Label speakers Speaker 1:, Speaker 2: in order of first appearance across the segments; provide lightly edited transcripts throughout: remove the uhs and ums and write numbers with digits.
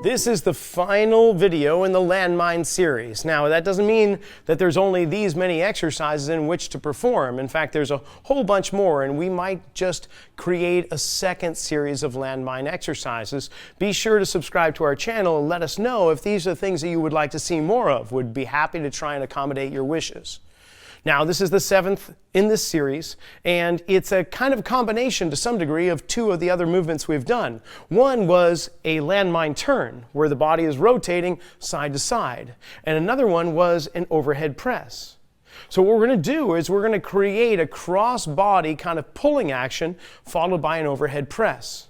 Speaker 1: This is the final video in the Landmine series. Now, that doesn't mean that there's only these many exercises in which to perform. In fact, there's a whole bunch more, and we might just create a second series of Landmine exercises. Be sure to subscribe to our channel and let us know if these are things that you would like to see more of. We'd be happy to try and accommodate your wishes. Now, this is the 7th in this series, and it's a kind of combination to some degree of two of the other movements we've done. One was a landmine turn, where the body is rotating side to side, and another one was an overhead press. So what we're going to do is we're going to create a cross-body kind of pulling action followed by an overhead press.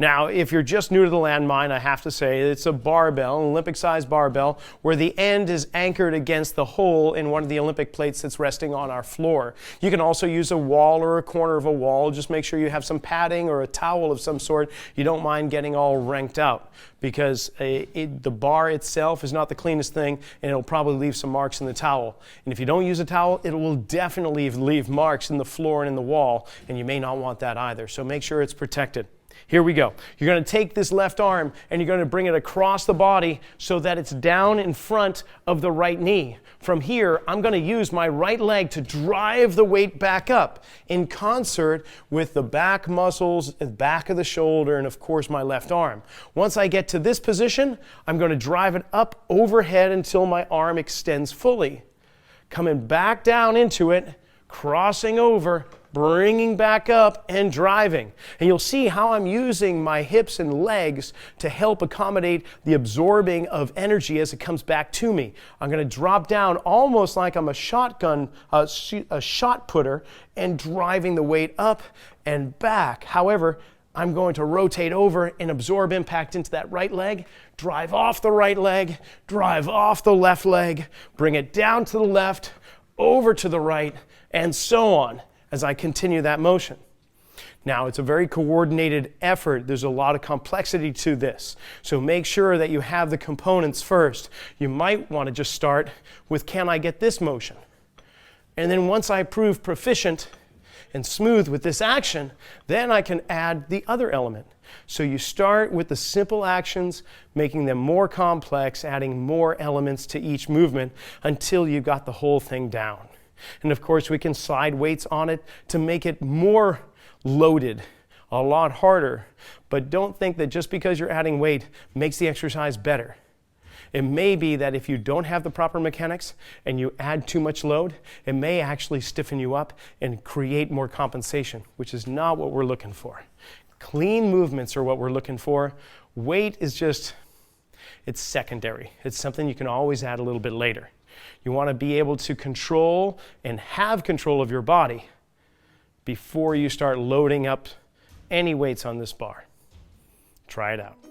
Speaker 1: Now, if you're just new to the landmine, I have to say it's a barbell, an Olympic-sized barbell, where the end is anchored against the hole in one of the Olympic plates that's resting on our floor. You can also use a wall or a corner of a wall. Just make sure you have some padding or a towel of some sort. You don't mind getting all ranked out, because the bar itself is not the cleanest thing, and it'll probably leave some marks in the towel. And if you don't use a towel, it will definitely leave marks in the floor and in the wall, and you may not want that either. So make sure it's protected. Here we go. You're going to take this left arm and you're going to bring it across the body so that it's down in front of the right knee. From here, I'm going to use my right leg to drive the weight back up in concert with the back muscles, the back of the shoulder, and of course my left arm. Once I get to this position, I'm going to drive it up overhead until my arm extends fully. Coming back down into it, crossing over, bringing back up and driving. And you'll see how I'm using my hips and legs to help accommodate the absorbing of energy as it comes back to me. I'm going to drop down almost like I'm a shotgun, a shot putter, and driving the weight up and back. However, I'm going to rotate over and absorb impact into that right leg, drive off the right leg, drive off the left leg, bring it down to the left, over to the right, and so on as I continue that motion. Now, it's a very coordinated effort. There's a lot of complexity to this. So make sure that you have the components first. You might want to just start with, can I get this motion? And then once I prove proficient and smooth with this action, then I can add the other element. So you start with the simple actions, making them more complex, adding more elements to each movement until you've got the whole thing down. And of course, we can slide weights on it to make it more loaded, a lot harder. But don't think that just because you're adding weight makes the exercise better. It may be that if you don't have the proper mechanics and you add too much load, it may actually stiffen you up and create more compensation, which is not what we're looking for. Clean movements are what we're looking for. Weight is just, it's secondary. It's something you can always add a little bit later. You want to be able to control and have control of your body before you start loading up any weights on this bar. Try it out.